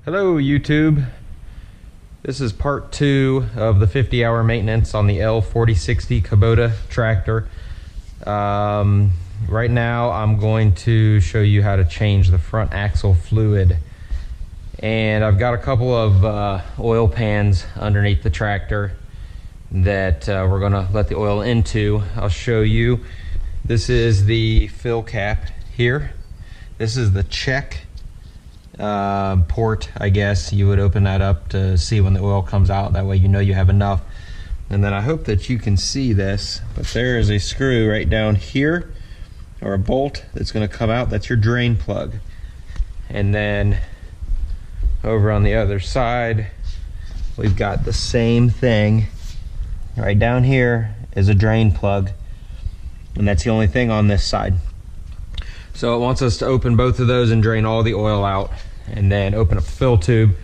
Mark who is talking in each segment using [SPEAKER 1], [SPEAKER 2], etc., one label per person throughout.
[SPEAKER 1] Hello YouTube. This is part 2 of the 50-hour maintenance on the L4060 Kubota tractor. Right now I'm going to show you how to change the front axle fluid. And I've got a couple of oil pans underneath the tractor that we're going to let the oil into. I'll show you. This is the fill cap here. This is the check port, I guess. You would open that up to see when the oil comes out. That way you know you have enough. And then I hope that you can see this, but there is a screw right down here, or a bolt that's going to come out. That's your drain plug. And then over on the other side we've got the same thing. Right down here is a drain plug, and that's the only thing on this side. So it wants us to open both of those and drain all the oil out, and then open up the fill tube,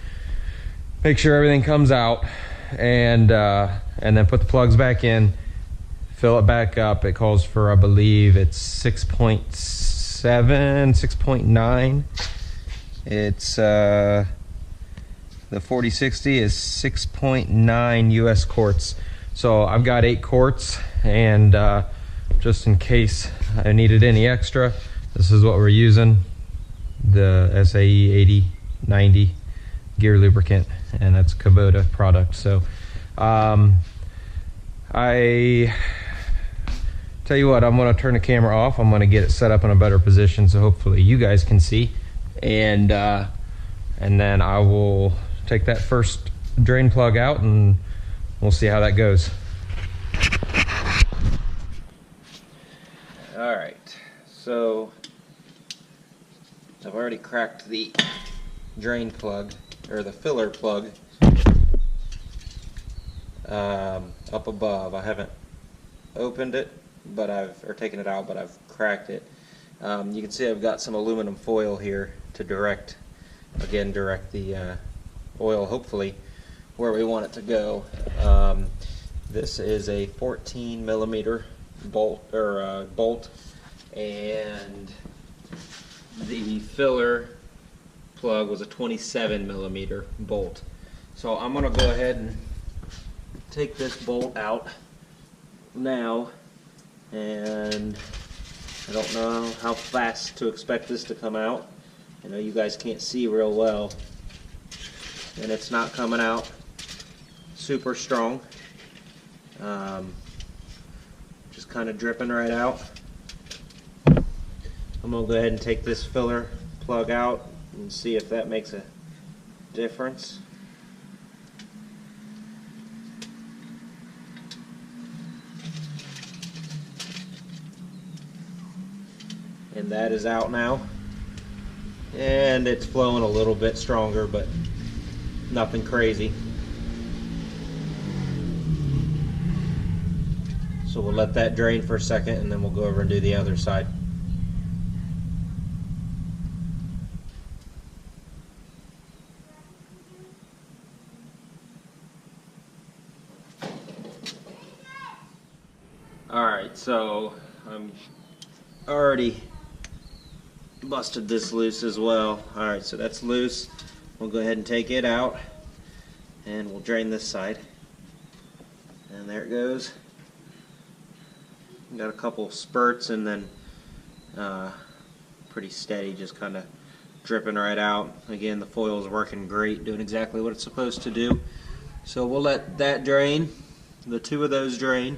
[SPEAKER 1] make sure everything comes out, and then put the plugs back in, fill it back up. It calls for, I believe it's 6.7, 6.9. It's the 4060 is 6.9 US quarts. So I've got 8 quarts, and just in case I needed any extra, this is what we're using, the SAE 8090 gear lubricant, and that's Kubota product. So I tell you what, I'm going to turn the camera off. I'm going to get it set up in a better position so hopefully you guys can see, and then I will take that first drain plug out and we'll see how that goes. Alright, so I've already cracked the drain plug, or the filler plug, up above. I haven't opened it, but or taken it out, but I've cracked it. You can see I've got some aluminum foil here to direct the oil, hopefully, where we want it to go. This is a 14 millimeter bolt, and the filler plug was a 27 millimeter bolt. So I'm going to go ahead and take this bolt out now, and I don't know how fast to expect this to come out. I know you guys can't see real well, and it's not coming out super strong, just kind of dripping right out. I'm going to go ahead and take this filler plug out and see if that makes a difference. And that is out now, and it's flowing a little bit stronger, but nothing crazy. So we'll let that drain for a second, and then we'll go over and do the other side. Alright, so I'm already busted this loose as well. Alright, so that's loose. We'll go ahead and take it out, and we'll drain this side. And there it goes. Got a couple spurts, and then pretty steady, just kind of dripping right out. Again, the foil is working great, doing exactly what it's supposed to do. So we'll let that drain, the two of those drain.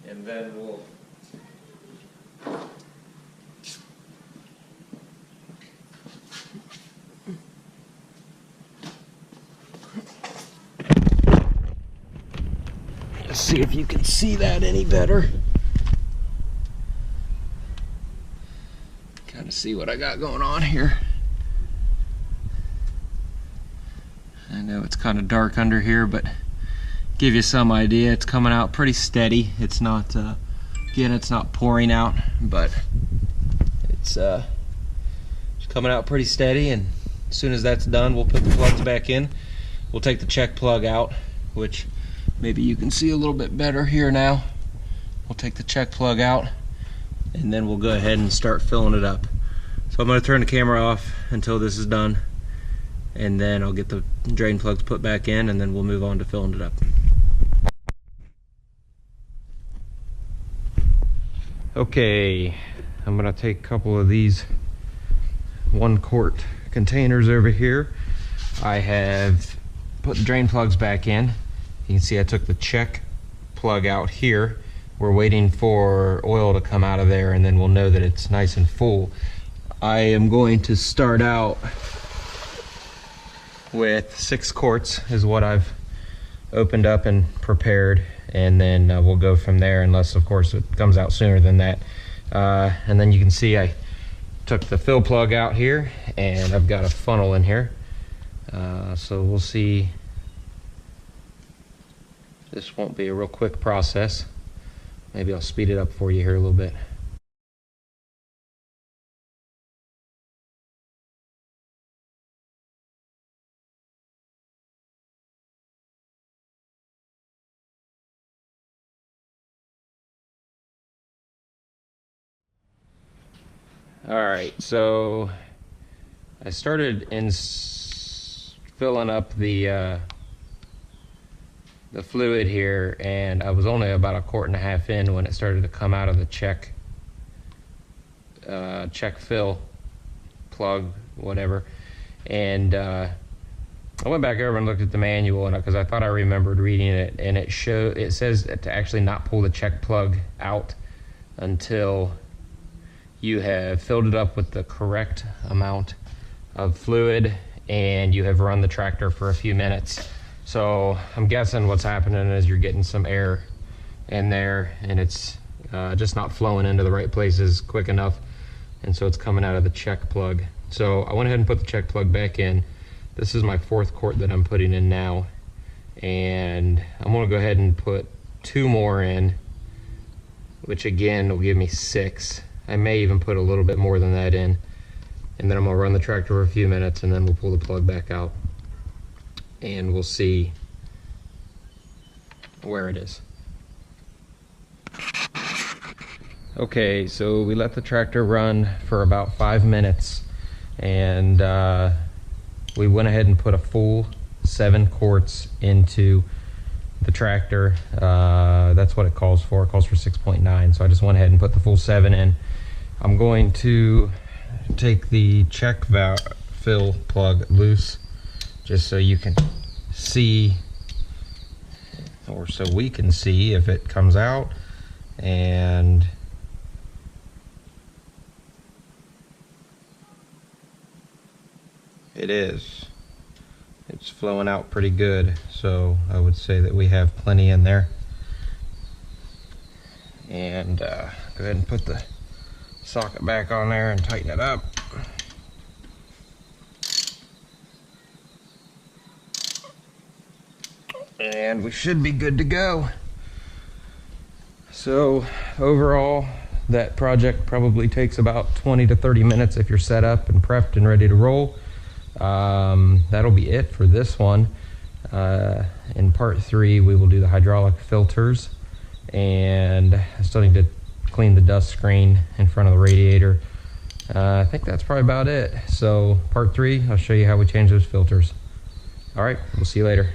[SPEAKER 1] And then we'll let's see if you can see that any better. Kind of see what I got going on here. I know it's kind of dark under here, but give you some idea. It's coming out pretty steady. It's not, again, it's not pouring out, but it's coming out pretty steady. And as soon as that's done, we'll put the plugs back in. We'll take the check plug out, which maybe you can see a little bit better here now. We'll take the check plug out, and then we'll go ahead and start filling it up. So I'm going to turn the camera off until this is done, and then I'll get the drain plugs put back in, and then we'll move on to filling it up. Okay, I'm going to take a couple of these 1-quart containers over here. I have put the drain plugs back in. You can see I took the check plug out here. We're waiting for oil to come out of there, and then we'll know that it's nice and full. I am going to start out with 6 quarts is what I've opened up and prepared, and then we'll go from there, unless of course it comes out sooner than that. And then you can see I took the fill plug out here, and I've got a funnel in here. So we'll see. This won't be a real quick process. Maybe I'll speed it up for you here a little bit. All right, so I started filling up the fluid here, and I was only about 1.5 quarts in when it started to come out of the check fill plug, whatever. And I went back over and looked at the manual, and because I thought I remembered reading it, and it says to actually not pull the check plug out until you have filled it up with the correct amount of fluid and you have run the tractor for a few minutes. So I'm guessing what's happening is you're getting some air in there, and it's just not flowing into the right places quick enough, and so it's coming out of the check plug. So I went ahead and put the check plug back in. This is my 4th quart that I'm putting in now, and I'm going to go ahead and put 2 more in, which again will give me 6. I may even put a little bit more than that in, and then I'm going to run the tractor for a few minutes, and then we'll pull the plug back out, and we'll see where it is. Okay, so we let the tractor run for about 5 minutes, and we went ahead and put a full 7 quarts into the tractor. That's what it calls for. It calls for 6.9, so I just went ahead and put the full 7 in. I'm going to take the check fill plug loose, just so you can see, or so we can see if it comes out. And it is. It's flowing out pretty good, so I would say that we have plenty in there. And go ahead and put the socket back on there and tighten it up. And we should be good to go. So overall, that project probably takes about 20 to 30 minutes if you're set up and prepped and ready to roll. That'll be it for this one. In part 3, we will do the hydraulic filters, and I still need to clean the dust screen in front of the radiator. I think that's probably about it. So part 3, I'll show you how we change those filters. All right, we'll see you later.